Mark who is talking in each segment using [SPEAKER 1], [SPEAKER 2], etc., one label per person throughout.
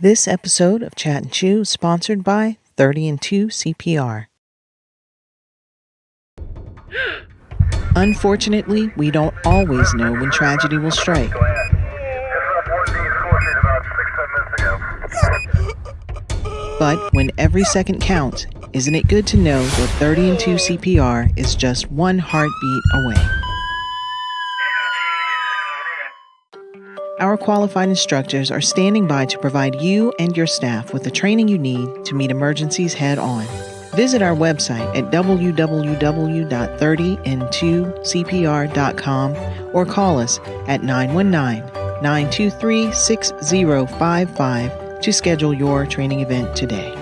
[SPEAKER 1] This episode of Chat and Chew is sponsored by 30 and 2 CPR. Unfortunately, we don't always know when tragedy will strike. But when every second counts, isn't it good to know that 30 and 2 CPR is just one heartbeat away? Our qualified instructors are standing by to provide you and your staff with the training you need to meet emergencies head on. Visit our website at www.30and2cpr.com or call us at 919-923-6055 to schedule your training event today.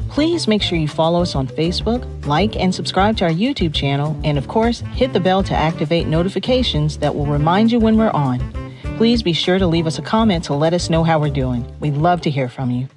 [SPEAKER 1] Please make sure you follow us on Facebook, like and subscribe to our YouTube channel, and of course, hit the bell to activate notifications that will remind you when we're on. Please be sure to leave us a comment to let us know how we're doing. We'd love to hear from you.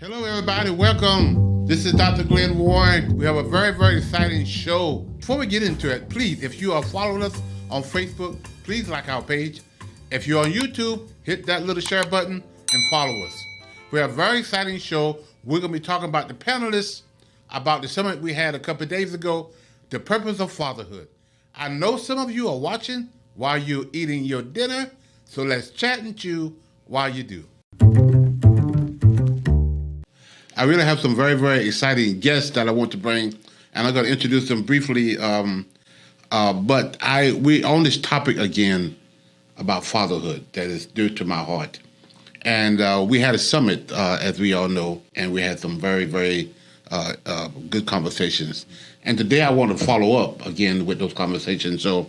[SPEAKER 2] Hello, everybody. Welcome. This is Dr. Glenn Warren. We have a very, very exciting show. Before we get into it, please, if you are following us on Facebook, please like our page. If you're on YouTube, hit that little share button and follow us. We have a very exciting show. We're going to be talking about the panelists, about the summit we had a couple of days ago, the purpose of fatherhood. I know some of you are watching while you're eating your dinner, so let's chat and chew while you do. I really have some very, very exciting guests that I want to bring, and I'm going to introduce them briefly. But we on this topic again about fatherhood that is dear to my heart. And we had a summit, as we all know, and we had some very, very good conversations. And today I want to follow up again with those conversations. So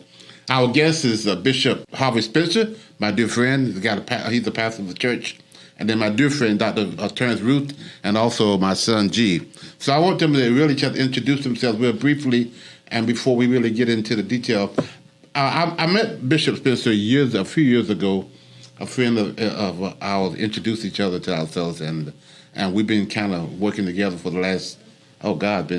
[SPEAKER 2] our guest is Bishop Harvey Spencer, my dear friend. He's the pastor of the church. And then my dear friend, Dr. Terrence Ruth, and also my son, G. So I want them to really just introduce themselves real briefly, and before we really get into the detail. I met Bishop Spencer a few years ago. A friend of ours introduced each other to ourselves, and we've been kind of working together for the last, 10, 12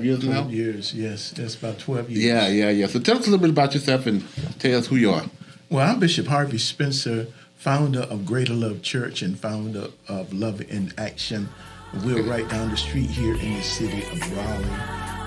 [SPEAKER 2] years now?
[SPEAKER 3] 12 years, yes. That's about 12 years.
[SPEAKER 2] Yeah. So tell us a little bit about yourself and tell us who you are.
[SPEAKER 3] Well, I'm Bishop Harvey Spencer, founder of Greater Love Church and founder of Love in Action. We're right down the street here in the city of Raleigh.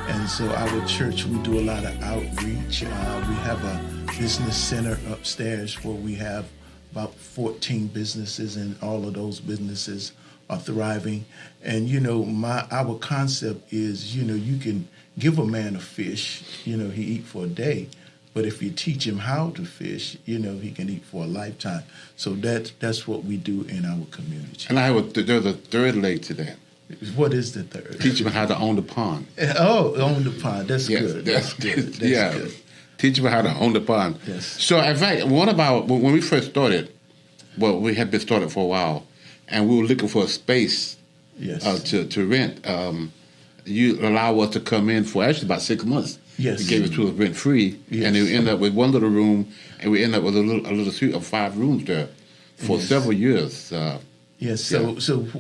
[SPEAKER 3] And so our church, we do a lot of outreach. We have a business center upstairs where we have about 14 businesses, and all of those businesses are thriving. And, our concept is, you can give a man a fish, he eat for a day. But if you teach him how to fish, he can eat for a lifetime. So that's what we do in our community.
[SPEAKER 2] And there's a third leg to that.
[SPEAKER 3] What is the third?
[SPEAKER 2] Teach him how to own the pond.
[SPEAKER 3] Oh, own the pond. That's good.
[SPEAKER 2] That's
[SPEAKER 3] good.
[SPEAKER 2] That's good. Teach him how to own the pond.
[SPEAKER 3] Yes.
[SPEAKER 2] So, in fact, when we first started, we had been started for a while, and we were looking for a space to rent. You allow us to come in for actually about 6 months.
[SPEAKER 3] Yes.
[SPEAKER 2] You gave it to us rent free, and we ended up with one little room, and we ended up with a little suite of 5 rooms there for several years.
[SPEAKER 3] Yes. So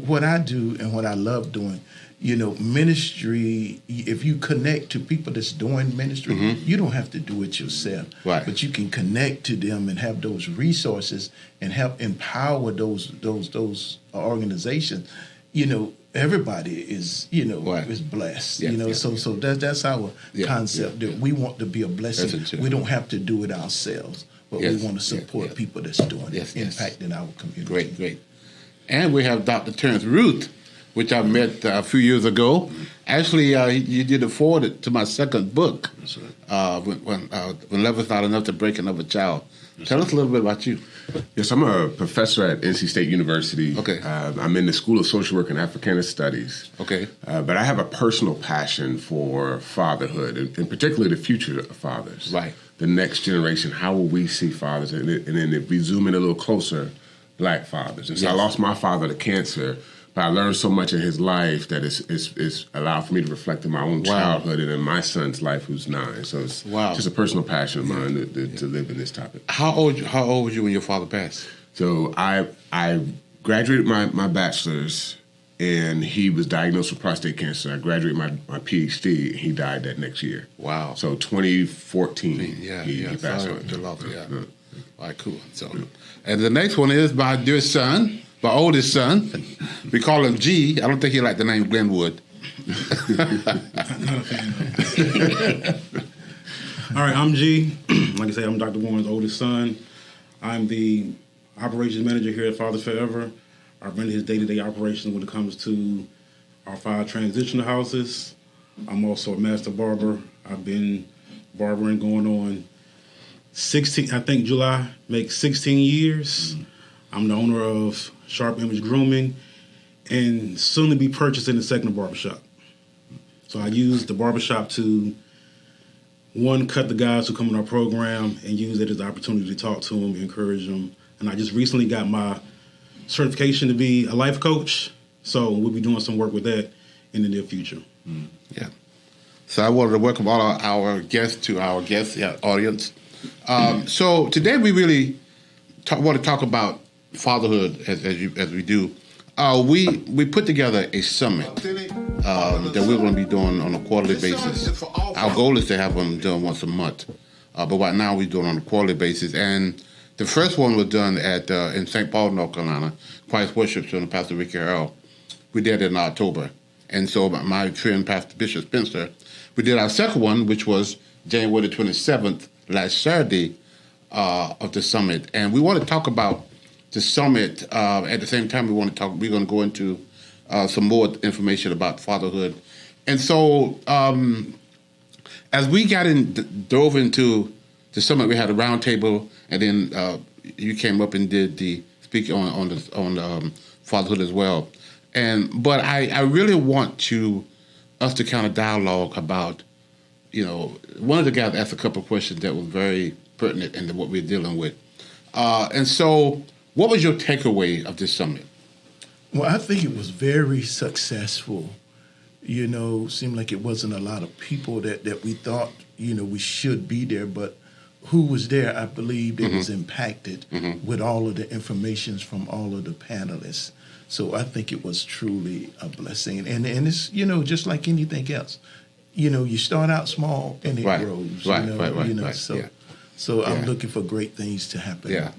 [SPEAKER 3] what I do and what I love doing, ministry, if you connect to people that's doing ministry, you don't have to do it yourself.
[SPEAKER 2] Right.
[SPEAKER 3] But you can connect to them and have those resources and help empower those organizations. Everybody is, is blessed. So that's our concept. That we want to be a blessing. We don't have to do it ourselves, but we want to support people that's doing it, impacting our community.
[SPEAKER 2] Great. And we have Dr. Terrence Ruth, which I met a few years ago. Actually, you did a forward to my second book, when Love is Not Enough to Break Another Child. Tell us a little bit about you.
[SPEAKER 4] Yes, I'm a professor at NC State University.
[SPEAKER 2] Okay.
[SPEAKER 4] I'm in the School of Social Work and Africana Studies.
[SPEAKER 2] Okay.
[SPEAKER 4] But I have a personal passion for fatherhood, and particularly the future of fathers.
[SPEAKER 2] Right.
[SPEAKER 4] The next generation, how will we see fathers? And then if we zoom in a little closer, Black fathers. And so I lost my father to cancer, But I learned so much in his life that it's allowed for me to reflect in my own childhood and in my son's life, who's 9. So it's just a personal passion of mine to live in this topic.
[SPEAKER 2] How old were you when your father passed?
[SPEAKER 4] So I graduated my bachelor's, and he was diagnosed with prostate cancer. I graduated my PhD, and he died that next year.
[SPEAKER 2] Wow.
[SPEAKER 4] So 2014, he passed
[SPEAKER 2] Sorry
[SPEAKER 4] on.
[SPEAKER 2] to love it, yeah. All right, cool. So, and the next one is my dear son, my oldest son. We call him G. I don't think he liked the name Glenwood.
[SPEAKER 5] Not a fan of it. All right, I'm G. Like I say, I'm Dr. Warren's oldest son. I'm the operations manager here at Fathers Forever. I run his day-to-day operations when it comes to our 5 transitional houses. I'm also a master barber. I've been barbering going on 16, I think July makes 16 years. I'm the owner of Sharp Image Grooming and soon to be purchasing the second barbershop. So I use the barbershop to, one, cut the guys who come in our program and use it as an opportunity to talk to them, encourage them. And I just recently got my certification to be a life coach. So we'll be doing some work with that in the near future.
[SPEAKER 2] Yeah. So I wanted to welcome all our guests to our guest audience. So today we really want to talk about fatherhood as we do. We put together a summit that we're going to be doing on a quarterly basis. Our goal is to have them done once a month, but right now we're doing it on a quarterly basis. And the first one was done in St. Paul, North Carolina, Christ Worship Center, Pastor Ricky Harrell. We did it in October. And so my friend, Pastor Bishop Spencer, we did our second one, which was January the 27th, last Saturday, of the summit. And we want to talk about the summit. At the same time, we're going to go into some more information about fatherhood. And so as we dove into the summit, we had a round table, and then you came up and did the speaking on fatherhood as well. But I really want us to kind of dialogue about, one of the guys asked a couple of questions that was very pertinent into what we're dealing with. And so what was your takeaway of this summit?
[SPEAKER 3] Well, I think it was very successful. Seemed like it wasn't a lot of people that we thought, we should be there, but who was there, I believe it was impacted with all of the information from all of the panelists. So I think it was truly a blessing. And it's, just like anything else. You start out small and it grows.
[SPEAKER 2] Right.
[SPEAKER 3] So I'm looking for great things to happen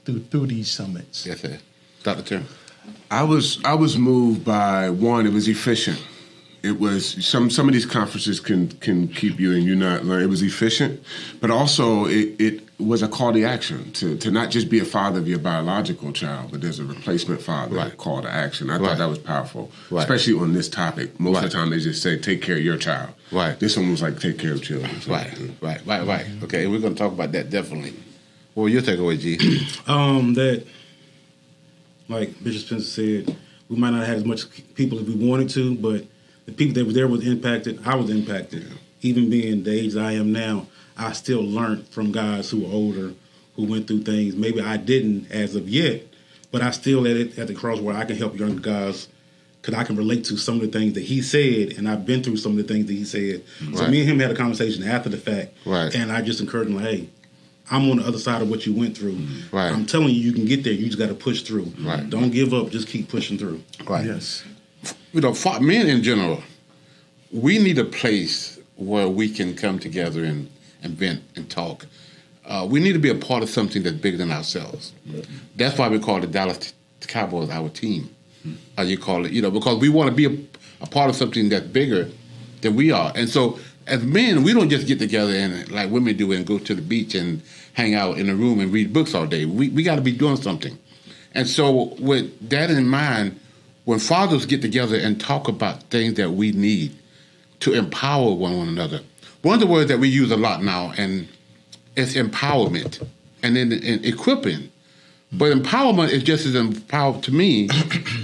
[SPEAKER 3] through these summits.
[SPEAKER 2] Yes, sir. Dr. Tim.
[SPEAKER 4] I was moved by, one, it was efficient. It was some of these conferences can keep you and you not learn. It was efficient, but also it was a call to action to not just be a father of your biological child, but there's a replacement father call to action. I thought that was powerful, especially on this topic. Most of the time they just say take care of your child. Right. This one was like take care of children. So,
[SPEAKER 2] Right. Okay, we're going to talk about that definitely. What were your takeaway, G?
[SPEAKER 5] That, like Bishop Spencer said, we might not have as much people as we wanted to, but the people that were there was impacted. I was impacted. Even being the age that I am now, I still learned from guys who were older, who went through things. Maybe I didn't as of yet, but I still at the cross where I can help younger guys because I can relate to some of the things that he said, and I've been through some of the things that he said. Right. So me and him had a conversation after the fact, and I just encouraged him, like, hey, I'm on the other side of what you went through. Right. I'm telling you can get there. You just got to push through. Right. Don't give up. Just keep pushing through.
[SPEAKER 2] Right. Yes. Men in general, we need a place where we can come together and vent and talk. We need to be a part of something that's bigger than ourselves. Mm-hmm. That's why we call the Dallas Cowboys our team. You call it, because we want to be a part of something that's bigger than we are. And so as men, we don't just get together and like women do and go to the beach and hang out in a room and read books all day. We got to be doing something. And so with that in mind, when fathers get together and talk about things that we need to empower one another, one of the words that we use a lot now, and it's empowerment and then equipping. But empowerment is just as important to me.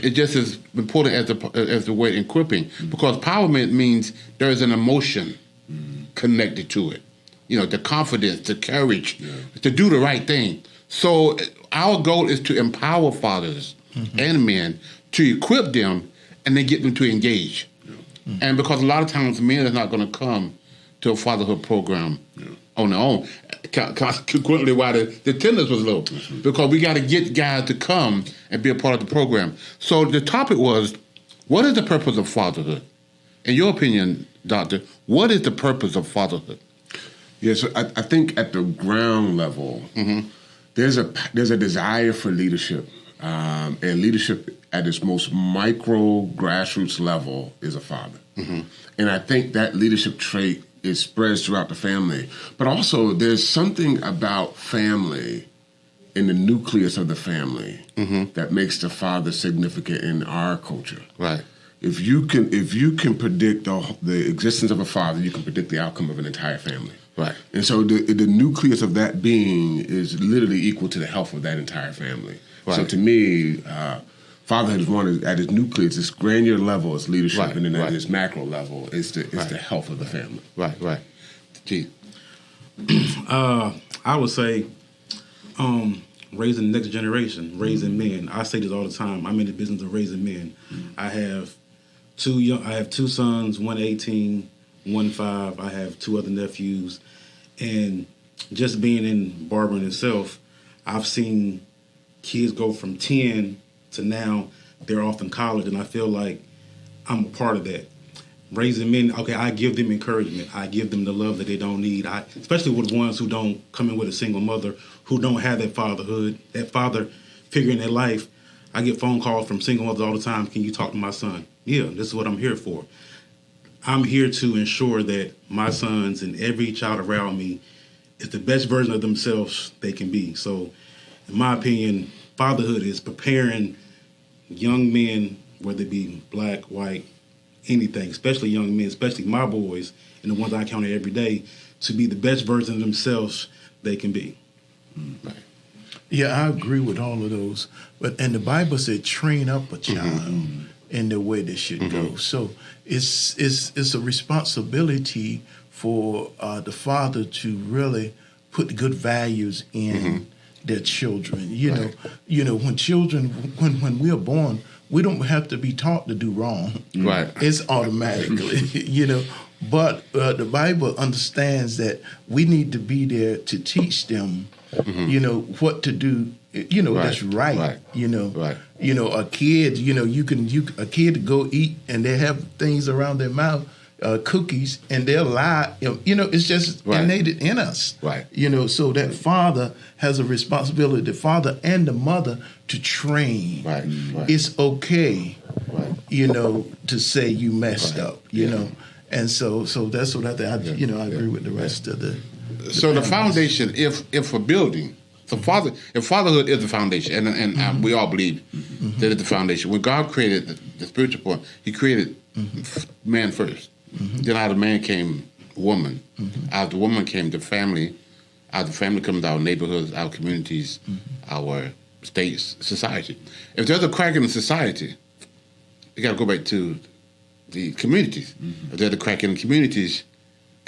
[SPEAKER 2] It's just as important as the word equipping, because empowerment means there is an emotion connected to it. The confidence, the courage to do the right thing. So our goal is to empower fathers and men to equip them and then get them to engage. And because a lot of times men are not going to come to a fatherhood program on their own. Consequently, why the attendance was low. Because we got to get guys to come and be a part of the program. So the topic was, what is the purpose of fatherhood? In your opinion, Doctor, what is the purpose of fatherhood?
[SPEAKER 4] Yeah, so I think at the ground level, there's a desire for leadership, and leadership at its most micro grassroots level is a father, and I think that leadership trait is spreads throughout the family. But also, there's something about family, in the nucleus of the family, that makes the father significant in our culture.
[SPEAKER 2] Right.
[SPEAKER 4] If you can predict the existence of a father, you can predict the outcome of an entire family.
[SPEAKER 2] Right.
[SPEAKER 4] And so the nucleus of that being is literally equal to the health of that entire family.
[SPEAKER 2] Right.
[SPEAKER 4] So to me, fatherhood is one at its nucleus, its granular level is leadership,
[SPEAKER 2] Right.
[SPEAKER 4] and then
[SPEAKER 2] Right.
[SPEAKER 4] at its macro level is the health of the family.
[SPEAKER 2] Right, right. Gee.
[SPEAKER 5] I would say raising the next generation, raising men. I say this all the time. I'm in the business of raising men. I have two sons, one 18, one 5. I have 2 other nephews. And just being in barbering itself, I've seen kids go from 10 to now they're off in college, and I feel like I'm a part of that. Raising men, okay, I give them encouragement. I give them the love that they don't need. Especially with ones who don't come in with a single mother, who don't have that fatherhood, that father figure in their life. I get phone calls from single mothers all the time. Can you talk to my son? Yeah, this is what I'm here for. I'm here to ensure that my sons and every child around me is the best version of themselves they can be. So, in my opinion, fatherhood is preparing young men, whether it be black, white, anything, especially young men, especially my boys and the ones I encounter every day, to be the best version of themselves they can be.
[SPEAKER 2] Right.
[SPEAKER 3] Yeah, I agree with all of those. And the Bible said, train up a child in the way they should go. So it's a responsibility for the father to really put good values in their children. You know, when children, when we are born, we don't have to be taught to do wrong.
[SPEAKER 2] Right.
[SPEAKER 3] It's automatically, But the Bible understands that we need to be there to teach them, what to do. That's right.
[SPEAKER 2] Right. Right.
[SPEAKER 3] A kid, a kid go eat and they have things around their mouth, cookies, and they'll lie. It's just innate in us.
[SPEAKER 2] Right.
[SPEAKER 3] So that father has a responsibility, the father and the mother, to train.
[SPEAKER 2] Right. Right.
[SPEAKER 3] It's okay,
[SPEAKER 2] Right.
[SPEAKER 3] to say you messed up. And so that's what I think. I agree with the rest of the.
[SPEAKER 2] So the foundation, if a building, if fatherhood is the foundation, and we all believe that it's the foundation. When God created the spiritual part, He created man first. Then out of man came woman. Out of the woman came the family. Out of the family comes our neighborhoods, our communities, our states, society. If there's a crack in the society, you got to go back to the communities. If there's a crack in the communities,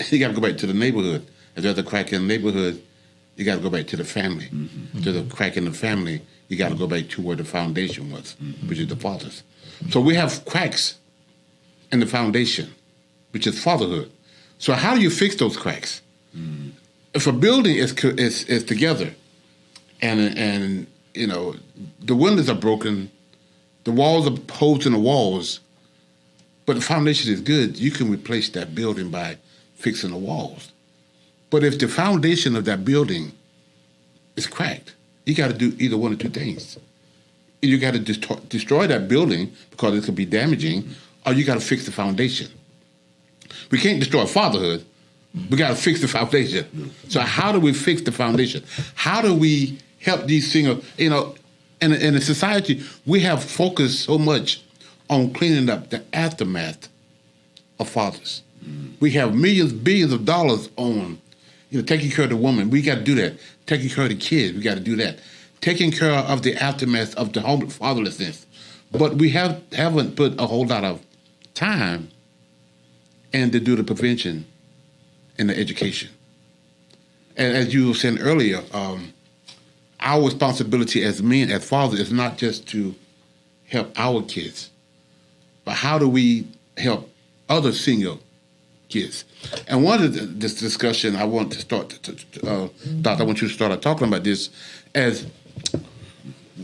[SPEAKER 2] you got to go back to the neighborhood. If there's a crack in the neighborhood, you got to go back to the family. If there's a crack in the family, you got to go back to where the foundation was, which is the fathers. So we have cracks in the foundation, which is fatherhood. So how do you fix those cracks? If a building is together, and the windows are broken, the walls are holes in the walls, but the foundation is good, you can replace that building by fixing the walls. But if the foundation of that building is cracked, you got to do either one or two things. You got to destroy that building because it could be damaging, or you got to fix the foundation. We can't destroy fatherhood. We got to fix the foundation. So how do we fix the foundation? How do we help these things? In a society, we have focused so much on cleaning up the aftermath of fathers. We have millions, billions of dollars on, taking care of the woman. We got to do that. Taking care of the kids. We got to do that. Taking care of the aftermath of the home fatherlessness. But we haven't put a whole lot of time in to do the prevention and the education. And as you were saying earlier, our responsibility as men, as fathers, is not just to help our kids, but how do we help other single kids? And one of this discussion I want to start, Doctor, I want you to start talking about this as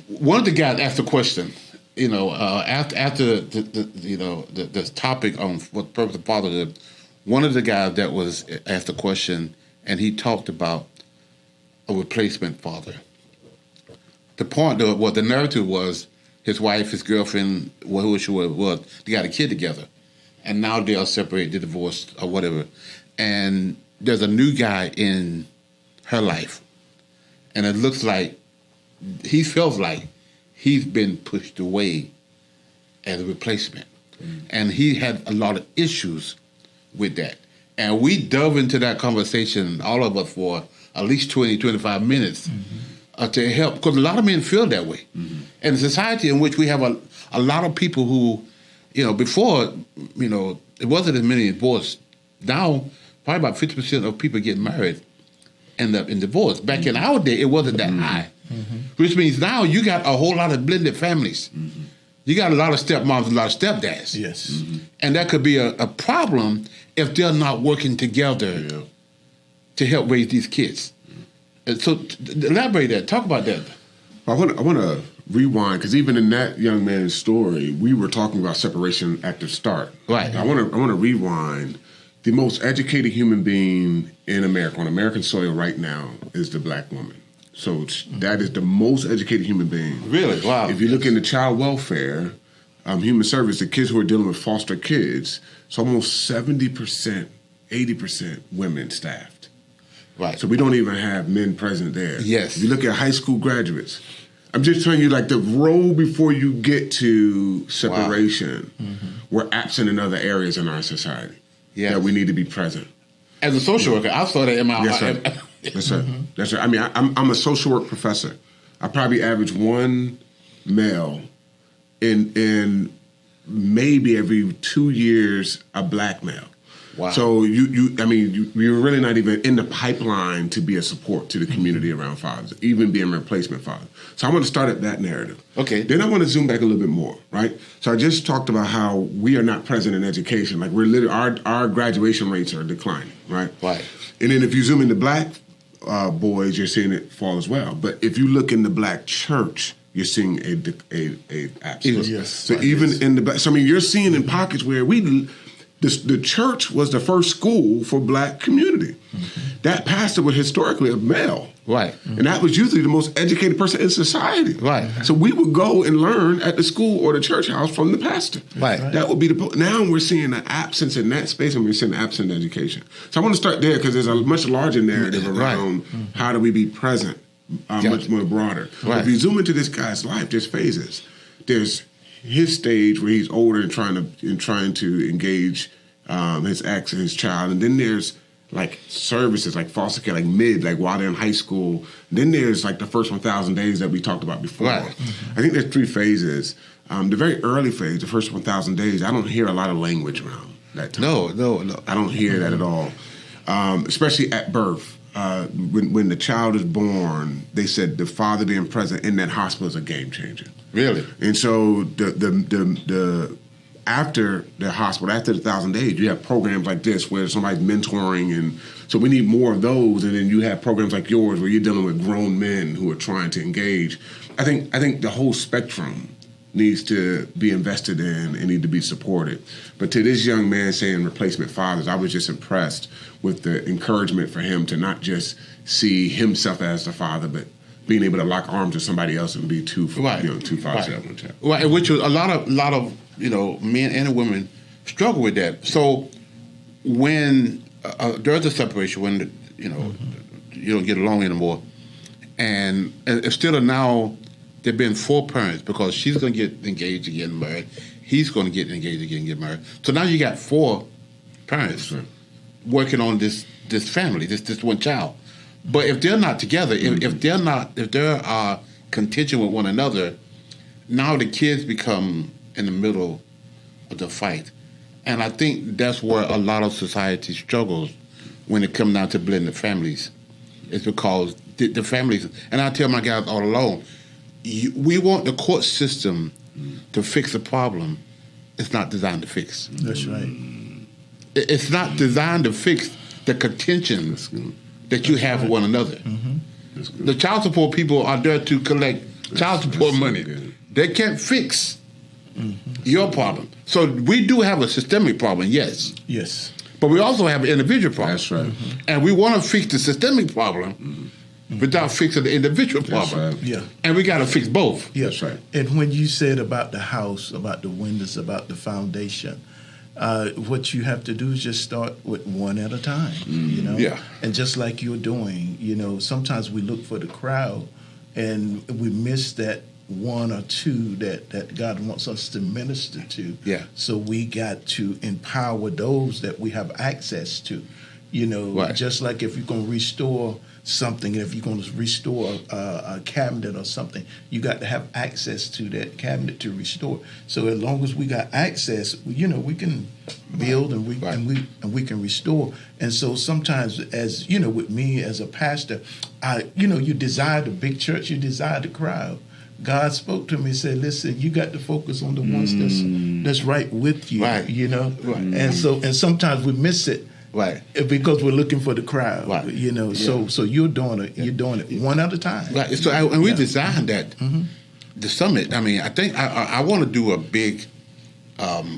[SPEAKER 2] one of the guys asked a question, after the topic on what purpose of fatherhood, one of the guys that was asked a question, and he talked about a replacement father. The point, the narrative was his wife, his girlfriend, who she was, they got a kid together, and now they are separated, they're divorced, or whatever, and there's a new guy in her life, and it looks like he feels like he's been pushed away as a replacement. And he had a lot of issues with that. And we dove into that conversation, all of us, for at least 20, 25 minutes to help, because a lot of men feel that way. And a society in which we have a lot of people who, before, it wasn't as many divorces. Now, probably about 50% of people get married end up in divorce. Back in our day, it wasn't that high. Which means now you got a whole lot of blended families. You got a lot of stepmoms, a lot of stepdads.
[SPEAKER 3] Yes.
[SPEAKER 2] And that could be a problem if they're not working together to help raise these kids. And so elaborate that. Talk about that.
[SPEAKER 4] I want to rewind, because even in that young man's story, we were talking about separation at the start.
[SPEAKER 2] Right.
[SPEAKER 4] I want to rewind. The most educated human being in America, on American soil right now, is the black woman. So that is the most educated human being.
[SPEAKER 2] Really? Wow.
[SPEAKER 4] If you look into child welfare, human service, the kids who are dealing with foster kids, it's almost 70%, 80% women staffed.
[SPEAKER 2] Right.
[SPEAKER 4] So we don't even have men present there.
[SPEAKER 2] Yes.
[SPEAKER 4] If you look at high school graduates, I'm just telling you, like, the road before you get to separation, we're absent in other areas in our society that we need to be present.
[SPEAKER 2] As a social worker, I saw that in my...
[SPEAKER 4] Yes, sir. That's right. That's right. I mean, I'm a social work professor. I probably average one male in maybe every 2 years, a black male.
[SPEAKER 2] Wow.
[SPEAKER 4] So you're really not even in the pipeline to be a support to the community around fathers, even being a replacement father. So I want to start at that narrative. Okay. Then I want to zoom back a little bit more, right? So I just talked about how we are not present in education. Like, we're literally, our graduation rates are declining, right?
[SPEAKER 2] Right.
[SPEAKER 4] And then if you zoom into black boys, you're seeing it fall as well. But if you look in the black church, you're seeing a absence.
[SPEAKER 3] Yes.
[SPEAKER 4] So even in the black, so I mean, you're seeing in pockets where the church was the first school for black community. That pastor was historically a male.
[SPEAKER 2] Right.
[SPEAKER 4] And that was usually the most educated person in society.
[SPEAKER 2] Right.
[SPEAKER 4] So we would go and learn at the school or the church house from the pastor.
[SPEAKER 2] Right.
[SPEAKER 4] That would be now we're seeing an absence in that space, and we're seeing an absence in education. So I want to start there, because there's a much larger narrative around how do we be present, much more broader.
[SPEAKER 2] Right.
[SPEAKER 4] If you zoom into this guy's life, there's phases. There's his stage where he's older and trying to engage his ex and his child, and then there's like services like foster care, like while they're in high school. Then there's like the first 1,000 days that we talked about before. Right. I think there's 3 phases. The very early phase, the first 1,000 days, I don't hear a lot of language around that time. No. I don't hear that at all, especially at birth. When the child is born, they said the father being present in that hospital is a game changer. Really? And so the after the hospital, after the 1,000 days, you have programs like this where somebody's mentoring, and so we need more of those. And then you have programs like yours where you're dealing with grown men who are trying to engage. I think the whole spectrum needs to be invested in and need to be supported. But to this young man saying replacement fathers, I was just impressed with the encouragement for him to not just see himself as the father, but being able to lock arms with somebody else and be two fathers at one time.
[SPEAKER 2] Right, which was a lot of men and women struggle with that. So when there's a separation, when you don't get along anymore, and it's still now there've been 4 parents, because she's going to get engaged and get married, he's going to get engaged again and get married. So now you got 4 parents working on this family, this one child. But if they're not together, if they're contention with one another, now the kids become in the middle of the fight. And I think that's where a lot of society struggles when it comes down to blended families. It's because the families, and I tell my guys all along, we want the court system to fix a problem, it's not designed to fix.
[SPEAKER 3] That's right.
[SPEAKER 2] It's not designed to fix the contentions that you have with one another. The child support people are there to collect child support money. They can't fix your problem. So we do have a systemic problem, yes.
[SPEAKER 3] Yes.
[SPEAKER 2] But we also have an individual problem.
[SPEAKER 4] That's right.
[SPEAKER 2] And we want to fix the systemic problem without fixing the individual problem.
[SPEAKER 4] right.
[SPEAKER 3] Yeah.
[SPEAKER 2] And we got to fix both.
[SPEAKER 3] Yeah.
[SPEAKER 4] That's right.
[SPEAKER 3] And when you said about the house, about the windows, about the foundation, what you have to do is just start with one at a time, you know?
[SPEAKER 2] Yeah.
[SPEAKER 3] And just like you're doing, you know, sometimes we look for the crowd and we miss that one or two that God wants us to minister to.
[SPEAKER 2] Yeah.
[SPEAKER 3] So we got to empower those that we have access to. You know,
[SPEAKER 2] Right.
[SPEAKER 3] just like if you're going to restore something, if you're going to restore a cabinet or something, you got to have access to that cabinet to restore. So as long as we got access, you know, we can build and we can restore. And so sometimes, as you know, with me as a pastor, you desire the big church, you desire the crowd. God spoke to me and said, listen, you got to focus on the ones that's right with you,
[SPEAKER 2] Right.
[SPEAKER 3] you know?
[SPEAKER 2] Right.
[SPEAKER 3] And sometimes we miss it.
[SPEAKER 2] Right.
[SPEAKER 3] Because we're looking for the crowd,
[SPEAKER 2] Right.
[SPEAKER 3] you know.
[SPEAKER 2] Yeah.
[SPEAKER 3] So you're doing it one at a time.
[SPEAKER 2] Right. So we designed that, the summit. I mean, I think I want to do a big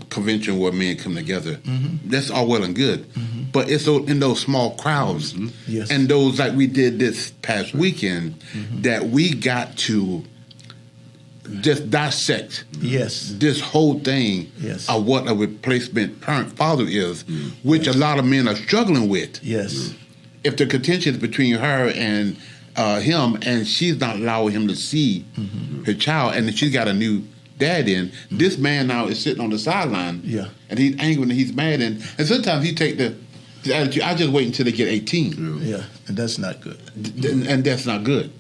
[SPEAKER 2] convention where men come together. That's all well and good. But it's in those small crowds
[SPEAKER 3] Yes.
[SPEAKER 2] and those like we did this past weekend that we got to just dissect
[SPEAKER 3] Yes.
[SPEAKER 2] this whole thing
[SPEAKER 3] Yes.
[SPEAKER 2] of what a replacement parent father is, which a lot of men are struggling with.
[SPEAKER 3] Yes.
[SPEAKER 2] If the contention is between her and him, and she's not allowing him to see her child, and she's got a new dad in, this man now is sitting on the sideline,
[SPEAKER 3] Yeah.
[SPEAKER 2] and he's angry and he's mad, and sometimes he take the attitude, I just wait until they get 18.
[SPEAKER 3] Yeah. And that's not good.
[SPEAKER 2] And that's not good.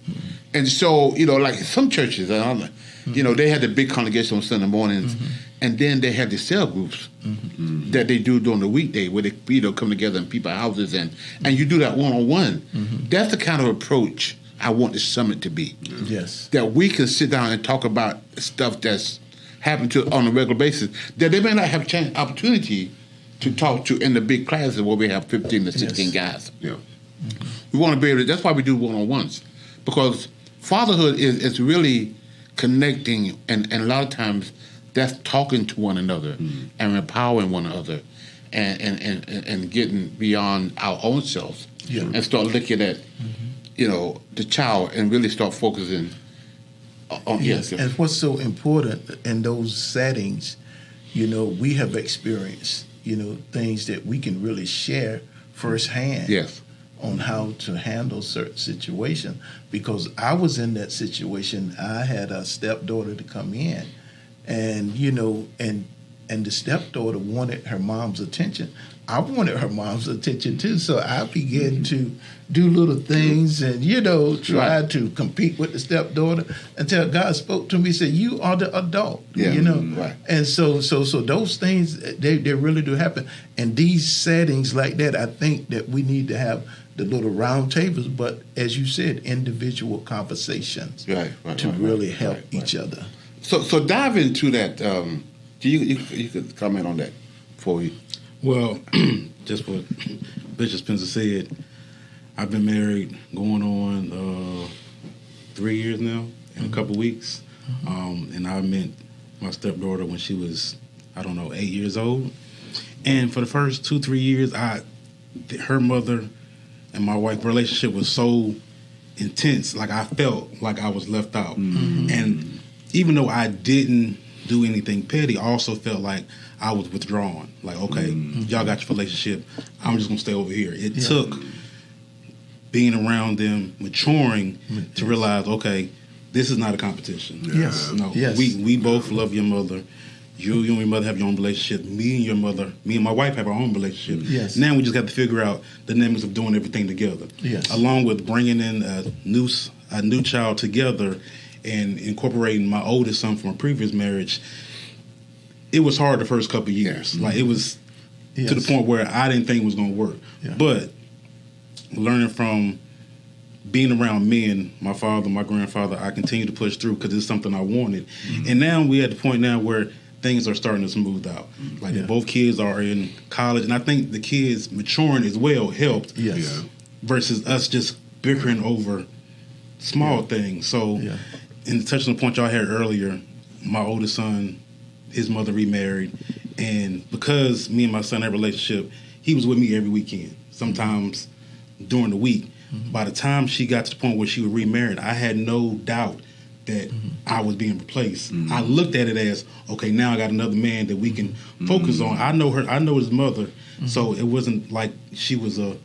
[SPEAKER 2] And so, you know, like some churches, you know, they had the big congregation on Sunday mornings, and then they had the cell groups that they do during the weekday where they, you know, come together in people's houses and you do that one-on-one. That's the kind of approach I want the summit to be.
[SPEAKER 3] Yes.
[SPEAKER 2] That we can sit down and talk about stuff that's happened to on a regular basis that they may not have opportunity to talk to in the big classes where we have 15 to 16 guys.
[SPEAKER 4] Yeah.
[SPEAKER 2] We want to be able to, that's why we do one-on-ones. Because fatherhood is really connecting, and a lot of times that's talking to one another and empowering one another and getting beyond our own selves and start looking at, you know, the child and really start focusing on
[SPEAKER 3] Yes. And what's so important in those settings, you know, we have experienced, you know, things that we can really share firsthand.
[SPEAKER 2] Yes.
[SPEAKER 3] On how to handle certain situations, because I was in that situation. I had a stepdaughter to come in, and you know, and the stepdaughter wanted her mom's attention. I wanted her mom's attention too, so I began to do little things and, you know, try to compete with the stepdaughter until God spoke to me and said, you are the adult, you know.
[SPEAKER 2] Right.
[SPEAKER 3] And so those things, they really do happen. And these settings like that, I think that we need to have the little round tables, but as you said, individual conversations to really help each other.
[SPEAKER 2] So dive into that. You could comment on that before we.
[SPEAKER 5] Well, just what Bishop Spencer said, I've been married going on 3 years now in a couple weeks. And I met my stepdaughter when she was, 8 years old. And for the first 2-3 years, her mother and my wife relationship was so intense, like I felt like I was left out. And even though I didn't do anything petty, I also felt like I was withdrawn. Like, okay, y'all got your relationship, I'm just gonna stay over here. It took being around them, maturing to realize, okay, this is not a competition.
[SPEAKER 3] Yes.
[SPEAKER 5] No,
[SPEAKER 3] Yes.
[SPEAKER 5] we both love your mother. You and your mother have your own relationship. Me and your mother, me and my wife have our own relationship.
[SPEAKER 3] Yes.
[SPEAKER 5] Now we just got to figure out the dynamics of doing everything together.
[SPEAKER 3] Yes.
[SPEAKER 5] Along with bringing in a new child together and incorporating my oldest son from a previous marriage. It was hard the first couple of years. Like, it was to the point where I didn't think it was going to work.
[SPEAKER 3] Yeah.
[SPEAKER 5] But learning from being around men, my father, my grandfather, I continued to push through because it's something I wanted. And now we're at the point now where things are starting to smooth out. Like both kids are in college, and I think the kids maturing as well helped.
[SPEAKER 3] Yes.
[SPEAKER 5] Versus us just bickering over small things. So, in touching the point y'all had earlier, my oldest son, his mother remarried, and because me and my son had a relationship, he was with me every weekend, sometimes during the week. By the time she got to the point where she was remarried, I had no doubt that I was being replaced. I looked at it as, okay, now I got another man that we can focus on. I know her, I know his mother, so it wasn't like she was a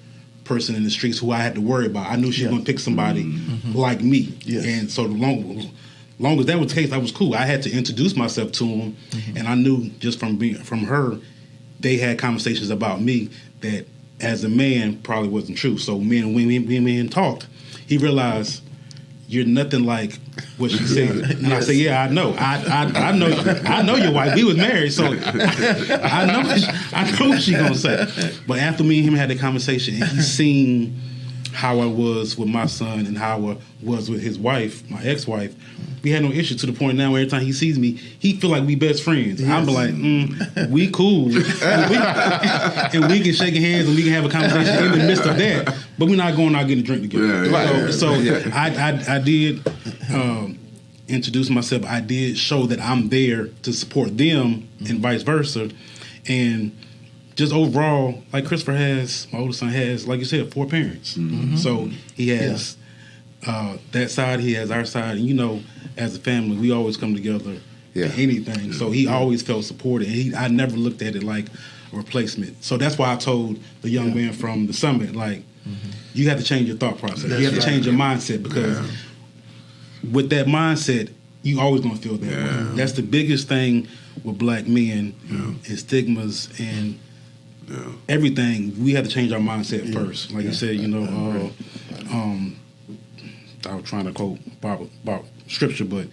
[SPEAKER 5] person in the streets who I had to worry about. I knew she was going to pick somebody like me. And so long as that was the case, I was cool. I had to introduce myself to him, and I knew just from her, they had conversations about me that as a man probably wasn't true. So when men talked, he realized you're nothing like what she said. And I said, yeah, I know. I know your wife. We was married, so I know what she gonna say. But after me and him had that conversation, and he seen how I was with my son and how I was with his wife, my ex-wife, we had no issue to the point now where every time he sees me, he feel like we best friends. I'm like, we cool. and we can shake hands and we can have a conversation in the midst of that, but we're not going out getting a drink together. So I did introduce myself. I did show that I'm there to support them and vice versa. And just overall, like Christopher has, my oldest son has, like you said, 4 parents. So he has that side, he has our side, and as a family, we always come together for anything. So he always felt supported, and I never looked at it like a replacement. So that's why I told the young man from the summit, like, you have to change your thought process. You have to change your mindset, because with that mindset, you always gonna feel that way. That's the biggest thing with black men and stigmas and everything. We have to change our mindset first. Like you said, I was trying to quote about scripture, but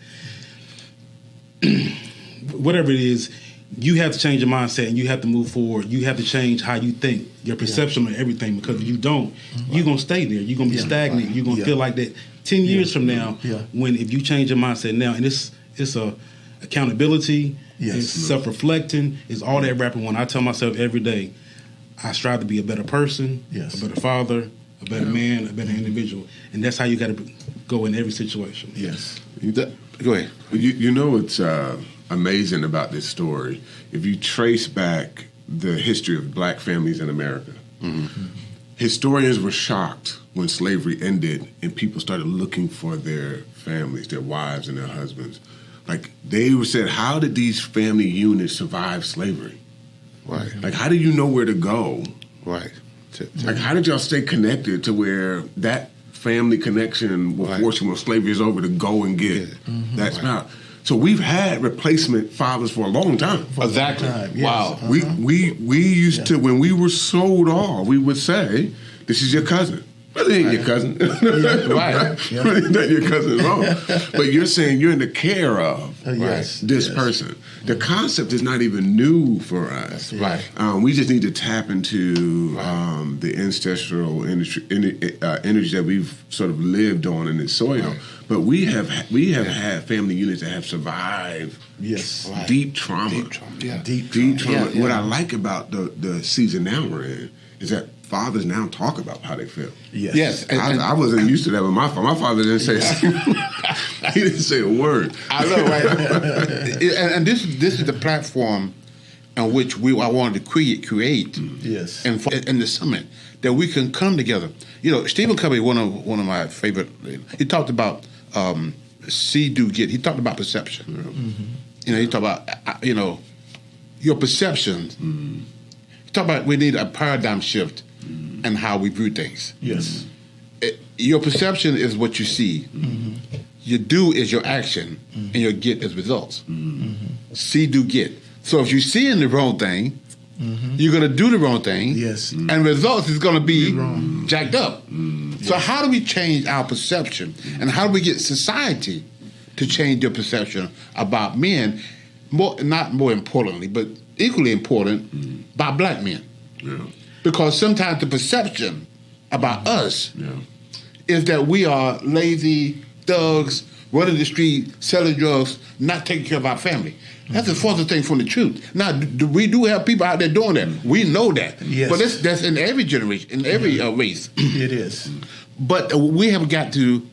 [SPEAKER 5] whatever it is, you have to change your mindset and you have to move forward. You have to change how you think, your perception of everything, because if you don't, you're going to stay there. You're going to be stagnant. You're going to feel like that 10 years from now, when if you change your mindset now, and it's accountability, it's self-reflecting, it's all that rapping. When I tell myself every day, I strive to be a better person, a better father, a better man, a better individual. And that's how you got to go in every situation.
[SPEAKER 2] Yes. Go ahead.
[SPEAKER 4] It's amazing about this story. If you trace back the history of black families in America, historians were shocked when slavery ended and people started looking for their families, their wives and their husbands. Like, they said, how did these family units survive slavery?
[SPEAKER 2] Right.
[SPEAKER 4] Like, how do you know where to go?
[SPEAKER 2] Right.
[SPEAKER 4] Like, how did y'all stay connected to where that family connection will force you when slavery is over to go and get that spouse? So we've had replacement fathers for a long time.
[SPEAKER 2] Exactly. Wow.
[SPEAKER 4] We used to, when we were sold off, we would say, this is your cousin. Well, it ain't your cousin. Right. Really not your cousin at all. But you're saying you're in the care of this person. The concept is not even new for us.
[SPEAKER 2] Right.
[SPEAKER 4] We just need to tap into the ancestral energy that we've sort of lived on in the soil. Right. But we have had family units that have survived deep trauma. Deep trauma. What I like about the season now we're in is that fathers now talk about how they feel.
[SPEAKER 2] Yes.
[SPEAKER 4] I wasn't used to that with my father. My father didn't say he didn't say a word.
[SPEAKER 2] I know, right? and this is the platform on which I wanted to create.
[SPEAKER 3] Yes.
[SPEAKER 2] And in the summit, that we can come together. Stephen Covey, one of my favorite. He talked about see, do, get. He talked about perception. He talked about your perceptions. He talked about we need a paradigm shift in how we view things.
[SPEAKER 3] Yes.
[SPEAKER 2] Your perception is what you see. Your do is your action, and your get is results. See, do, get. So if you're seeing the wrong thing, you're going to do the wrong thing.
[SPEAKER 3] Yes.
[SPEAKER 2] And results is going to be jacked up. So how do we change our perception? And how do we get society to change their perception about men? Not more importantly, but equally important, by black men. Yeah. Because sometimes the perception about us is that we are lazy thugs running the street, selling drugs, not taking care of our family. That's the farthest thing from the truth. Now, we do have people out there doing that. We know that.
[SPEAKER 3] Yes.
[SPEAKER 2] But that's in every generation, in every race.
[SPEAKER 3] It is.
[SPEAKER 2] But we have got to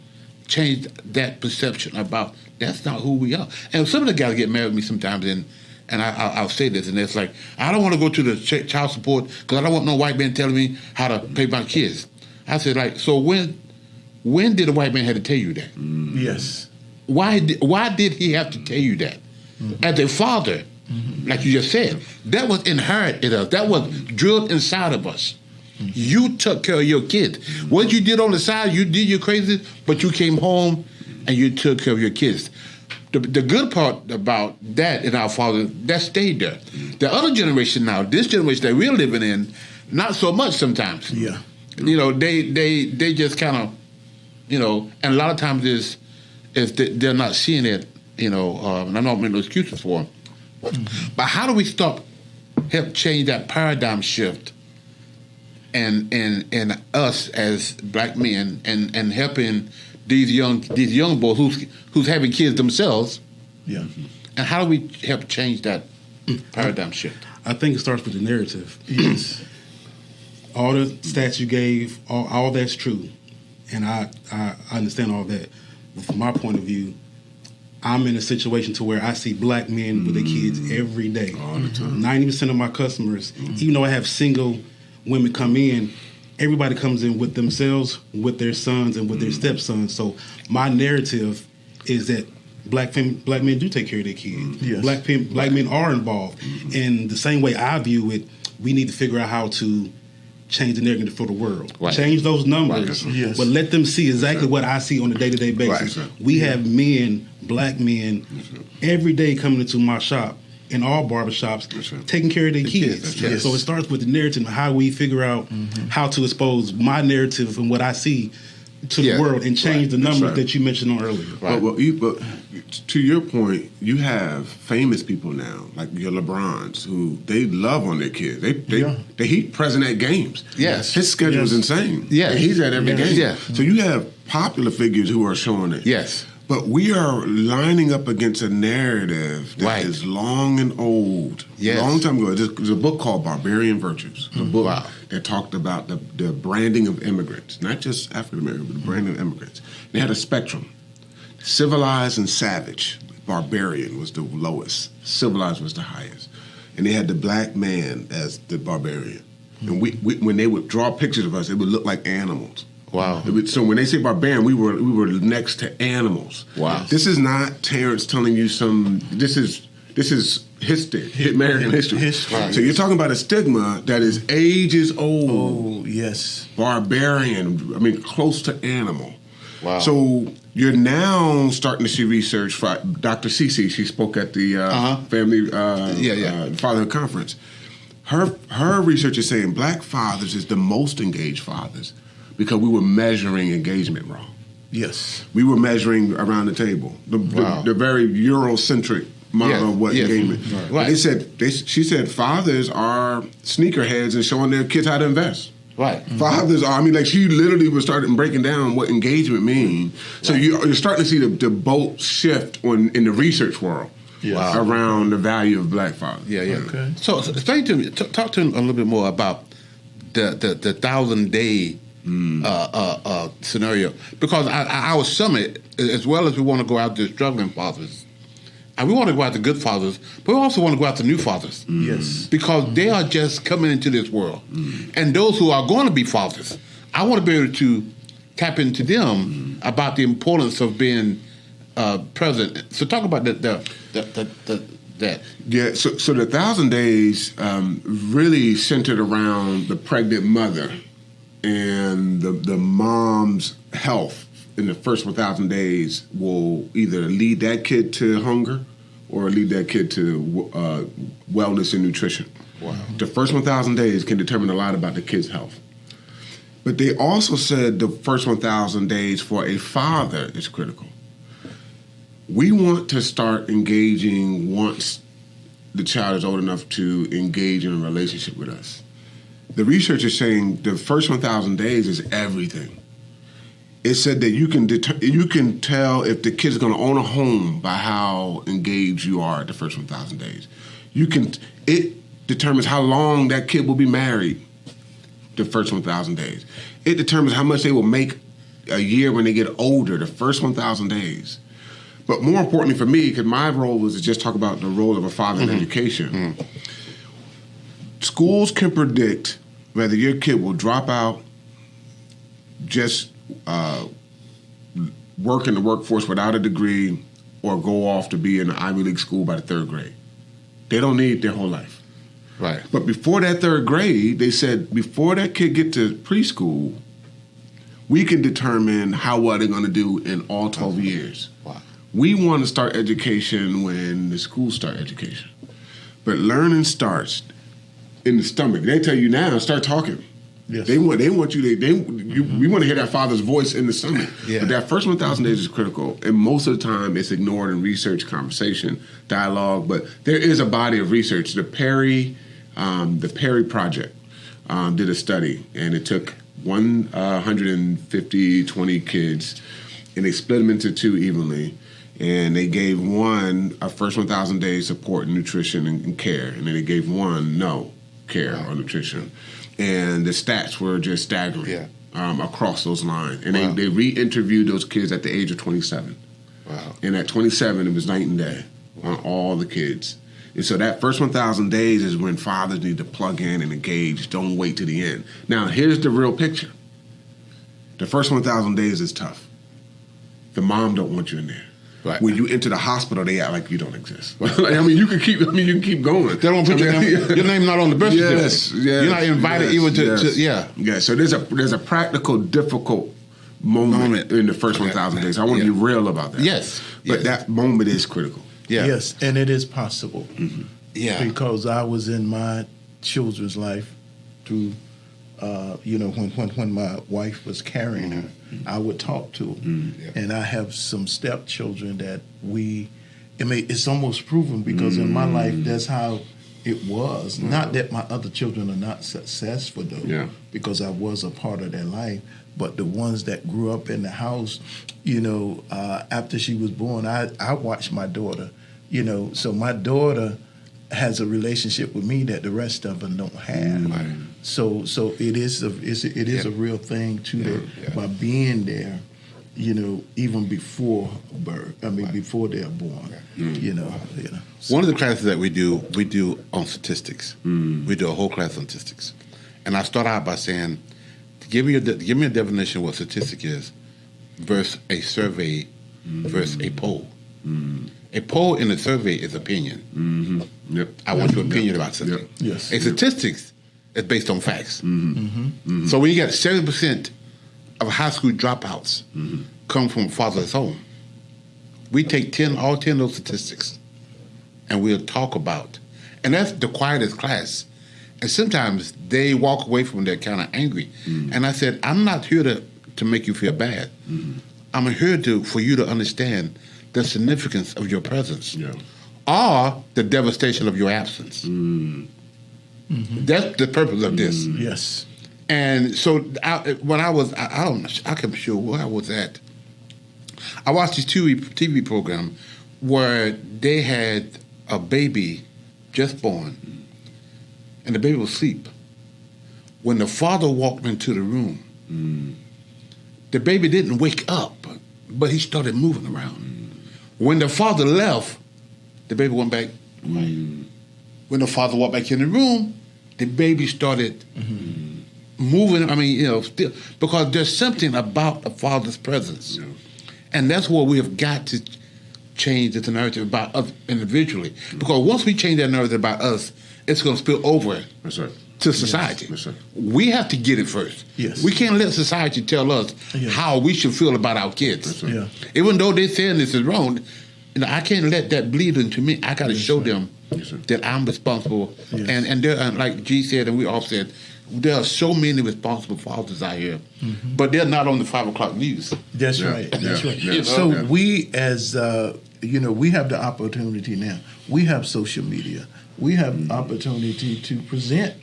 [SPEAKER 2] change that perception about that's not who we are. And some of the guys get mad with me sometimes, and I'll say this, and it's like, I don't want to go to the child support because I don't want no white man telling me how to pay my kids. I said, like, so when did a white man have to tell you that?
[SPEAKER 3] Yes.
[SPEAKER 2] Why did he have to tell you that? As a father, like you just said, that was inherent in us. That was drilled inside of us. You took care of your kids. What you did on the side, you did your crazy, but you came home and you took care of your kids. The good part about that in our father, that stayed there. The other generation now, this generation that we're living in, not so much sometimes.
[SPEAKER 3] Yeah.
[SPEAKER 2] You know, they just kind of, you know, and a lot of times is they're not seeing it, you know, and I'm not making no excuses for them. But how do we help change that paradigm shift and us as black men and helping these young boys who's having kids themselves?
[SPEAKER 3] Yeah.
[SPEAKER 2] And how do we help change that paradigm shift?
[SPEAKER 5] I think it starts with the narrative.
[SPEAKER 3] Yes.
[SPEAKER 5] All the stats you gave, all that's true, and I understand all that. But from my point of view, I'm in a situation to where I see black men with their kids every day.
[SPEAKER 4] All the time.
[SPEAKER 5] 90% of my customers, even though I have single women come in, everybody comes in with themselves, with their sons, and with their stepsons. So my narrative is that black men do take care of their kids.
[SPEAKER 3] Yes.
[SPEAKER 5] Black men are involved. And the same way I view it, we need to figure out how to change the narrative for the world.
[SPEAKER 2] Right.
[SPEAKER 5] Change those numbers,
[SPEAKER 3] Right. Yes.
[SPEAKER 5] but let them see exactly what I see on a day-to-day basis.
[SPEAKER 4] Right.
[SPEAKER 5] We have men, black men, every day coming into my shop, in all barbershops, taking care of their kids.
[SPEAKER 3] Yes.
[SPEAKER 5] So it starts with the narrative, how we figure out how to expose my narrative and what I see to the world and change the numbers that you mentioned on earlier.
[SPEAKER 2] Right.
[SPEAKER 4] But to your point, you have famous people now, like your LeBrons, who they love on their kids. He's present at games.
[SPEAKER 2] Yes.
[SPEAKER 4] His schedule is insane.
[SPEAKER 2] Yes.
[SPEAKER 4] And he's at every game.
[SPEAKER 2] Yeah.
[SPEAKER 4] So you have popular figures who are showing it.
[SPEAKER 2] Yes.
[SPEAKER 4] But we are lining up against a narrative that is long and old.
[SPEAKER 2] Yes.
[SPEAKER 4] A long time ago, there's a book called Barbarian Virtues. A book that talked about the branding of immigrants, not just African American, but the branding of immigrants. They had a spectrum. Civilized and savage. Barbarian was the lowest. Civilized was the highest. And they had the black man as the barbarian. And we when they would draw pictures of us, it would look like animals.
[SPEAKER 2] Wow.
[SPEAKER 4] So when they say barbarian, we were next to animals.
[SPEAKER 2] Wow.
[SPEAKER 4] This is not Terrence telling you this is history, American history.
[SPEAKER 3] History.
[SPEAKER 4] So you're talking about a stigma that is ages old.
[SPEAKER 3] Oh, yes.
[SPEAKER 4] Barbarian, I mean, close to animal.
[SPEAKER 2] Wow.
[SPEAKER 4] So you're now starting to see research. Dr. Cece, she spoke at the family fatherhood conference. Her research is saying black fathers is the most engaged fathers because we were measuring engagement wrong.
[SPEAKER 3] Yes.
[SPEAKER 4] We were measuring around the table. The very Eurocentric model of what engagement.
[SPEAKER 2] Right.
[SPEAKER 4] But she said fathers are sneakerheads and showing their kids how to invest.
[SPEAKER 2] Right.
[SPEAKER 4] Fathers are, I mean, like she literally was starting breaking down what engagement means. So you're starting to see the boat shift in the research world around the value of black fathers.
[SPEAKER 2] Yeah.
[SPEAKER 3] Okay.
[SPEAKER 2] So explain to me, talk to him a little bit more about the 1,000-day scenario, because our summit, as well as we want to go out to struggling fathers, and we want to go out to good fathers, but we also want to go out to new fathers.
[SPEAKER 3] Yes.
[SPEAKER 2] Because they are just coming into this world. And those who are going to be fathers, I want to be able to tap into them about the importance of being present. So talk about that.
[SPEAKER 4] Yeah, so the 1,000 days really centered around the pregnant mother and the mom's health in the first 1,000 days will either lead that kid to hunger or lead that kid to wellness and nutrition.
[SPEAKER 2] Wow.
[SPEAKER 4] The first 1,000 days can determine a lot about the kid's health. But they also said the first 1,000 days for a father is critical. We want to start engaging once the child is old enough to engage in a relationship with us. The research is saying the first 1,000 days is everything. it said that you can tell if the kid's going to own a home by how engaged you are at the first 1,000 days. It determines how long that kid will be married the first 1,000 days. It determines how much they will make a year when they get older, the first 1,000 days. But more importantly for me, because my role was to just talk about the role of a father in education, schools can predict whether your kid will drop out, just work in the workforce without a degree, or go off to be in an Ivy League school by the 3rd grade. They don't need their whole life.
[SPEAKER 2] Right.
[SPEAKER 4] But before that 3rd grade, they said before that kid get to preschool, we can determine how well they're going to do in all 12 years.
[SPEAKER 2] Wow.
[SPEAKER 4] We want to start education when the schools start education. But learning starts in the stomach. They tell you now, start talking.
[SPEAKER 3] Yes.
[SPEAKER 4] They want you. We want to hear that father's voice in the stomach.
[SPEAKER 2] Yeah.
[SPEAKER 4] But that first 1,000 days is critical, and most of the time it's ignored in research, conversation, dialogue. But there is a body of research. The Perry Project did a study, and it took 20 kids, and they split them into 2 evenly. And they gave one a first 1,000 days support, nutrition, and care, and then they gave one no care or nutrition. And the stats were just staggering across those lines. And they re-interviewed those kids at the age of 27.
[SPEAKER 2] Wow.
[SPEAKER 4] And at 27, it was night and day on all the kids. And so that first 1,000 days is when fathers need to plug in and engage. Don't wait to the end. Now, here's the real picture. The first 1,000 days is tough. The mom don't want you in there.
[SPEAKER 2] Right.
[SPEAKER 4] When you enter the hospital, they act like you don't exist. You can keep going.
[SPEAKER 2] They don't put your name not on the birth certificate.
[SPEAKER 4] Yes.
[SPEAKER 2] You're not invited even to.
[SPEAKER 4] Yeah. So there's a practical, difficult moment in the first 1,000 days. I want to be real about that.
[SPEAKER 2] Yes.
[SPEAKER 4] But that moment is critical.
[SPEAKER 2] Yeah.
[SPEAKER 3] Yes, and it is possible.
[SPEAKER 4] Mm-hmm.
[SPEAKER 2] Yeah.
[SPEAKER 3] Because I was in my children's life through, when my wife was carrying her, I would talk to her. And I have some stepchildren that it's almost proven because in my life, that's how it was. Not that my other children are not successful, though, because I was a part of their life. But the ones that grew up in the house, after she was born, I watched my daughter, so my daughter has a relationship with me that the rest of them don't have. So it is a real thing too, that by being there, even before birth, before they're born,
[SPEAKER 2] One of the classes that we do on statistics. We do a whole class on statistics, and I start out by saying, give me a definition of what statistic is, versus a survey, versus a poll. A poll in a survey is opinion. I want your opinion about something.
[SPEAKER 3] Yes.
[SPEAKER 2] A statistics is based on facts. So when you got 70% of high school dropouts come from fatherless home, we take all 10 of those statistics and we'll talk about, and that's the quietest class. And sometimes they walk away from there kind of angry. And I said, I'm not here to make you feel bad. I'm here for you to understand the significance of your presence, or the devastation of your absence. That's the purpose of this.
[SPEAKER 3] Yes.
[SPEAKER 2] And so when I'm sure where I was at. I watched this TV program where they had a baby just born, and the baby was asleep. When the father walked into the room, the baby didn't wake up, but he started moving around. When the father left, the baby went back. When the father walked back in the room, the baby started moving. Still, because there's something about the father's presence. And that's what we have got to change the narrative about us individually. Because once we change that narrative about us, it's going to spill over to society.
[SPEAKER 3] Yes.
[SPEAKER 2] We have to get it first.
[SPEAKER 3] Yes.
[SPEAKER 2] We can't let society tell us how we should feel about our kids. Even though they're saying this is wrong, I can't let that bleed into me. I got to show them that I'm responsible. And there, like G said, and we all said, there are so many responsible fathers out here, but they're not on the 5 o'clock news.
[SPEAKER 3] That's right. That's right. So we, as we have the opportunity now. We have social media. We have opportunity to present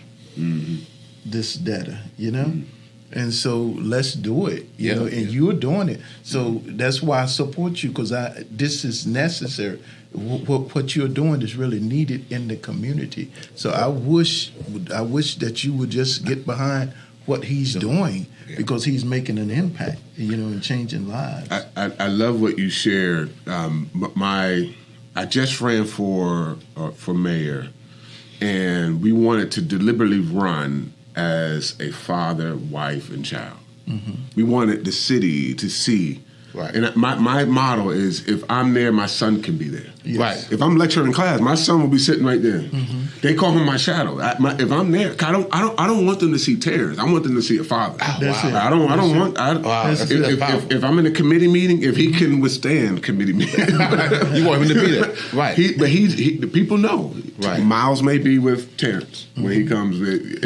[SPEAKER 3] this data. And so let's do it, you know, and you're doing it. So that's why I support you, because this is necessary. What you're doing is really needed in the community. So I wish that you would just get behind what he's doing, because he's making an impact, you know, and changing lives.
[SPEAKER 4] I love what you shared. I just ran for mayor, and we wanted to deliberately run as a father, wife, and child. Mm-hmm. We wanted the city to see. Right. And my motto is, if I'm there, my son can be there. Yes. Right. If I'm lecturing in class, my son will be sitting right there. Mm-hmm. They call him my shadow. If I'm there, I don't want them to see tears. I want them to see a father. Oh, wow. If I'm in a committee meeting, if he can withstand committee meeting,
[SPEAKER 2] you want him to be there. Right.
[SPEAKER 4] The people know. Right. Miles may be with Terrence when he comes.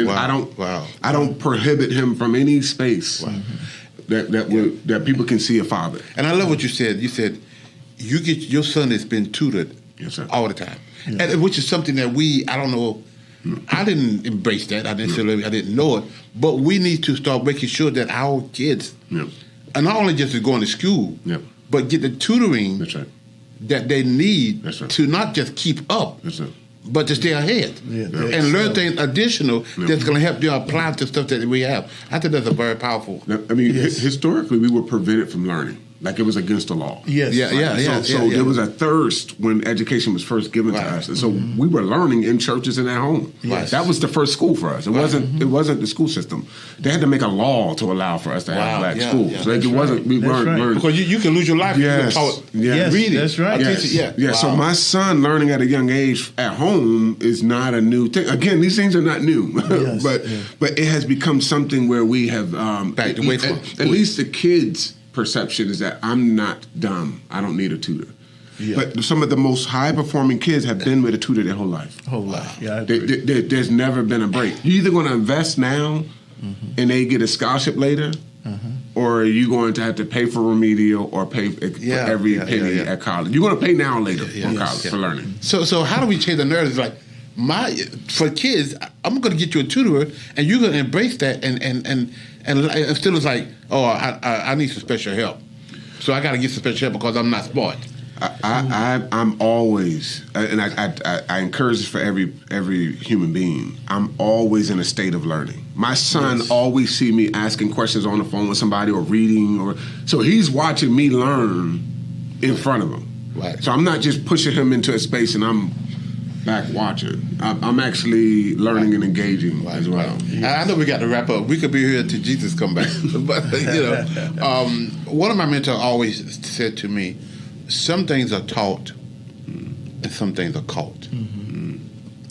[SPEAKER 4] I don't prohibit him from any space. Wow. That people can see a father.
[SPEAKER 2] And I love what you said. You said your son has been tutored all the time, and which is something that I don't know. I didn't embrace that. I didn't know it. But we need to start making sure that our kids, and not only just going to school, but get the tutoring that they need to not just keep up. But to stay ahead and learn things additional that's going to help you apply to stuff that we have. I think that's a very powerful.
[SPEAKER 4] I mean, historically, we were prevented from learning. Like it was against the law.
[SPEAKER 3] Yes.
[SPEAKER 4] So there was a thirst when education was first given to us, and so we were learning in churches and at home. Yes. That was the first school for us. It wasn't the school system. They had to make a law to allow for us to have black schools. So it wasn't. We weren't learning,
[SPEAKER 2] because you can lose your life.
[SPEAKER 4] Yes.
[SPEAKER 2] Reading.
[SPEAKER 3] That's right.
[SPEAKER 4] Wow. So my son learning at a young age at home is not a new thing. Again, these things are not new, but it has become something where we have
[SPEAKER 2] back to wait for
[SPEAKER 4] at least the kids' perception is that I'm not dumb. I don't need a tutor. Yeah. But some of the most high-performing kids have been with a tutor their whole life.
[SPEAKER 3] Yeah,
[SPEAKER 4] there's never been a break. You're either going to invest now and they get a scholarship later, or you're going to have to pay for remedial or pay for every penny at college. You're going to pay now or later for college for learning.
[SPEAKER 2] So how do we change the narrative? Like, for kids, I'm going to get you a tutor, and you're going to embrace that, and still it's like, I need some special help, so I got to get some special help because I'm not smart.
[SPEAKER 4] I'm always, and I encourage this for every human being. I'm always in a state of learning. My son always see me asking questions on the phone with somebody or reading, so he's watching me learn in front of him.
[SPEAKER 2] Right.
[SPEAKER 4] So I'm not just pushing him into a space and I'm back watching. I'm actually learning and engaging as well.
[SPEAKER 2] I know we got to wrap up. We could be here until Jesus come back. But one of my mentors always said to me, some things are taught and some things are caught. Mm-hmm.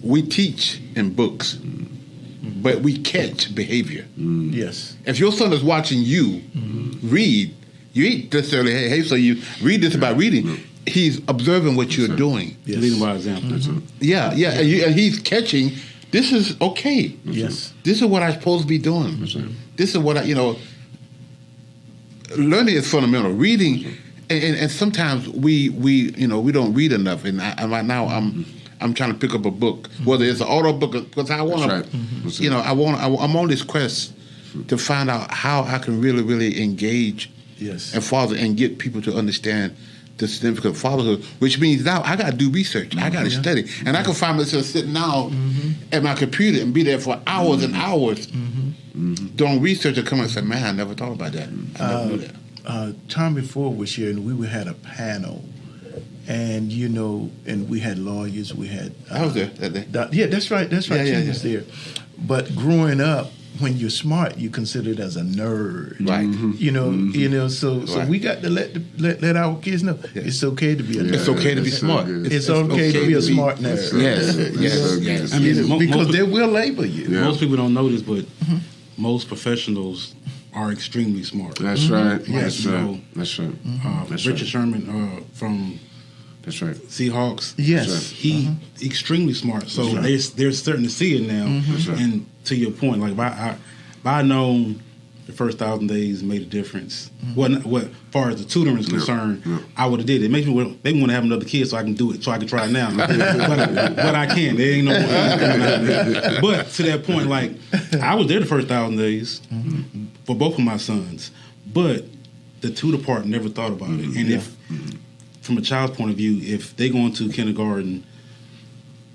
[SPEAKER 2] We teach in books, but we catch behavior.
[SPEAKER 3] Yes.
[SPEAKER 2] If your son is watching you read, you ain't necessarily, hey, so you read this about reading. He's observing what you're doing.
[SPEAKER 5] Yes. Leading by example.
[SPEAKER 2] And he's catching, this is okay.
[SPEAKER 3] Yes.
[SPEAKER 2] This is what I'm supposed to be doing. This is what learning is fundamental. Reading, and sometimes we don't read enough. And right now I'm trying to pick up a book, whether it's an auto book, because I want to, I'm on this quest to find out how I can really, really engage and father and get people to understand the significance of fatherhood, which means now I got to do research. I got to study. And I can find myself sitting down at my computer and be there for hours and hours doing research and come and say, man, I never thought about that. I never knew that.
[SPEAKER 3] Tommy Ford was here, and we had a panel. And, and we had lawyers. We had...
[SPEAKER 2] I was there that day.
[SPEAKER 3] That's right. She was there. But growing up, when you're smart, you're considered as a nerd,
[SPEAKER 2] right?
[SPEAKER 3] So we got to let our kids know it's okay to be a nerd.
[SPEAKER 2] It's okay to be smart.
[SPEAKER 3] It's okay to be a smart nerd.
[SPEAKER 2] Yes.
[SPEAKER 5] I mean,
[SPEAKER 3] because they will label you.
[SPEAKER 5] Yeah. Most people don't know this, but most professionals are extremely smart.
[SPEAKER 4] That's right. That's right.
[SPEAKER 5] Richard Sherman from.
[SPEAKER 4] That's right.
[SPEAKER 5] Seahawks.
[SPEAKER 3] Yes.
[SPEAKER 5] He extremely smart. So they're starting to see it now. And to your point, like if I known the first 1,000 days made a difference. What far as the tutoring is concerned, I would have did it. It makes me want to have another kid so I can do it, so I can try it now. but I can't. There ain't no more. But to that point, like I was there the first 1,000 days. for both of my sons. But the tutor part, never thought about it. And if, from a child's point of view, if they go into kindergarten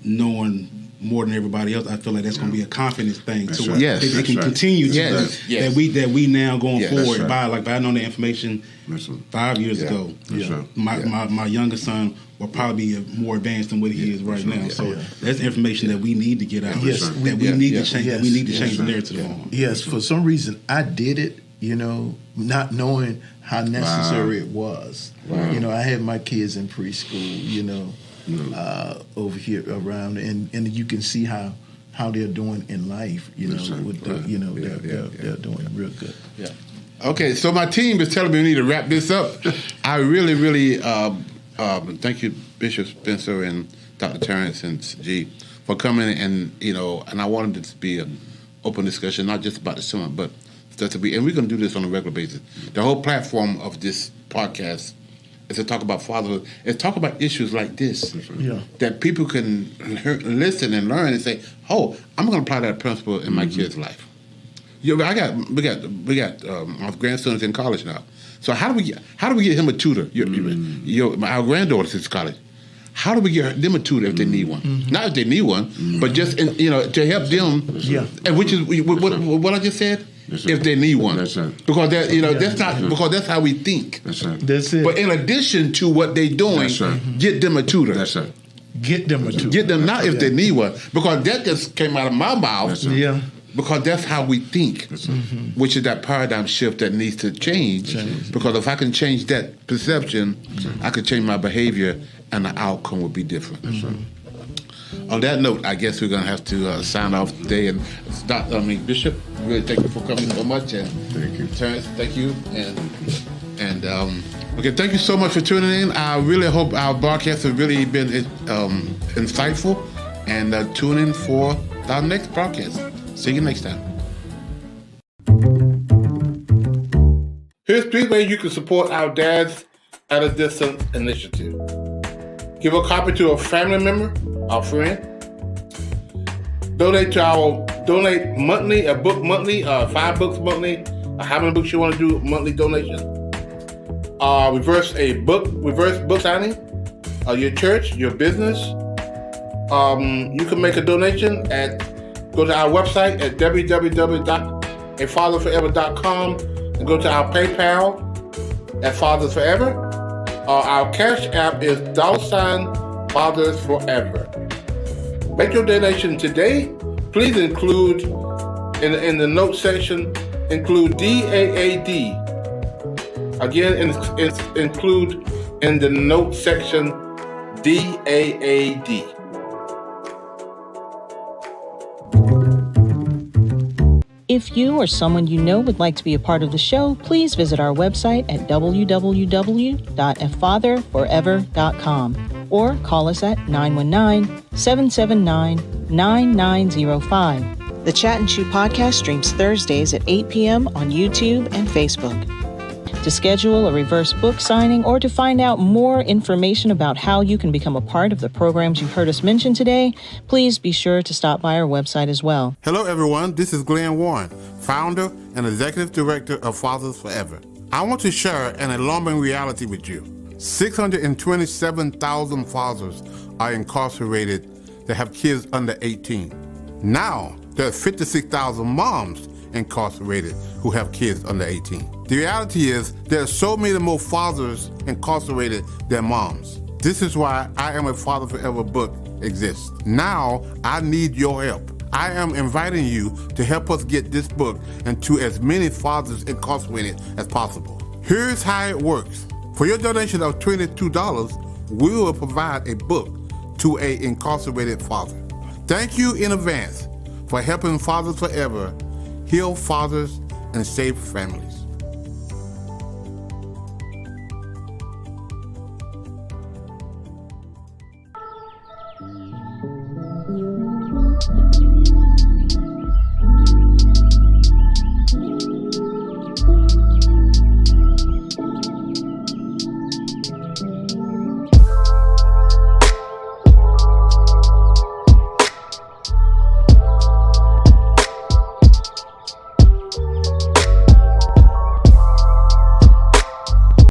[SPEAKER 5] knowing more than everybody else, I feel like that's going to be a confidence thing.
[SPEAKER 4] That's
[SPEAKER 5] So
[SPEAKER 4] right.
[SPEAKER 2] Yes.
[SPEAKER 5] they can continue to that we now going forward.
[SPEAKER 4] right.
[SPEAKER 5] By knowing the information 5 years ago,
[SPEAKER 4] right.
[SPEAKER 5] my youngest son will probably be more advanced than what he is right now. So that's information that we need to get out.
[SPEAKER 3] Yes,
[SPEAKER 5] that we need to change. That we need to change the
[SPEAKER 3] right.
[SPEAKER 5] narrative on.
[SPEAKER 3] Yes, for some reason I did it, not knowing how necessary it was.
[SPEAKER 4] Wow.
[SPEAKER 3] I had my kids in preschool, over here around, and you can see how they're doing in life. With they're doing real good.
[SPEAKER 2] Yeah. Okay, so my team is telling me we need to wrap this up. I really, really thank you, Bishop Spencer and Dr. Terrence and G, for coming and I wanted it to be an open discussion, not just about the summit, but stuff to be. And we're going to do this on a regular basis. The whole platform of this podcast is to talk about fatherhood, is talk about issues like this that people can listen and learn and say, "Oh, I'm going to apply that principle in my kid's life." We got my grandson's in college now. So how do we get him a tutor? Our granddaughter's in college. How do we get them a tutor if they need one? Not if they need one, but just to help them.
[SPEAKER 3] Yeah.
[SPEAKER 2] And which is what I just said. If they need one,
[SPEAKER 4] That's right.
[SPEAKER 2] Because that's not because that's how we think.
[SPEAKER 4] That's right.
[SPEAKER 3] That's it.
[SPEAKER 2] But in addition to what they're doing,
[SPEAKER 4] That's right.
[SPEAKER 2] get them a tutor.
[SPEAKER 4] That's right.
[SPEAKER 3] Get them a tutor.
[SPEAKER 2] Get them not if they need one, because that just came out of my mouth.
[SPEAKER 4] That's right.
[SPEAKER 3] Yeah.
[SPEAKER 2] Because that's how we think,
[SPEAKER 4] That's right.
[SPEAKER 2] which is that paradigm shift that needs to change. Because if I can change that perception, I can change my behavior, and the outcome will be different.
[SPEAKER 4] That's right.
[SPEAKER 2] On that note, I guess we're going to have to sign off today. And Bishop, really thank you for coming so much. And
[SPEAKER 4] Thank you.
[SPEAKER 2] Terrence, thank you. And okay, thank you so much for tuning in. I really hope our broadcast has really been insightful. And tune in for our next broadcast. See you next time. Here's 3 ways you can support our Dads at a Distance initiative. Give a copy to a family member, our friend. Donate monthly, a book monthly, 5 books monthly, how many books you want to do monthly donation. Reverse book signing, your church, your business. You can make a donation go to our website at www.afatherforever.com and go to our PayPal at Fathers Forever. Our Cash App is $Fathers Forever. Make your donation today. Please include in the note section, include DAAD. Again, include in the note section DAAD.
[SPEAKER 1] If you or someone you know would like to be a part of the show, please visit our website at www.afatherforever.com or call us at 919-779-9905. The Chat and Chew podcast streams Thursdays at 8 p.m. on YouTube and Facebook. To schedule a reverse book signing or to find out more information about how you can become a part of the programs you've heard us mention today, please be sure to stop by our website as well.
[SPEAKER 2] Hello, everyone. This is Glenn Warren, founder and executive director of Fathers Forever. I want to share an alarming reality with you. 627,000 fathers are incarcerated that have kids under 18. Now, there are 56,000 moms incarcerated who have kids under 18. The reality is there are so many more fathers incarcerated than moms. This is why I Am a Father Forever book exists. Now, I need your help. I am inviting you to help us get this book into as many fathers incarcerated as possible. Here's how it works. For your donation of $22, we will provide a book to an incarcerated father. Thank you in advance for helping Fathers Forever heal fathers and save families.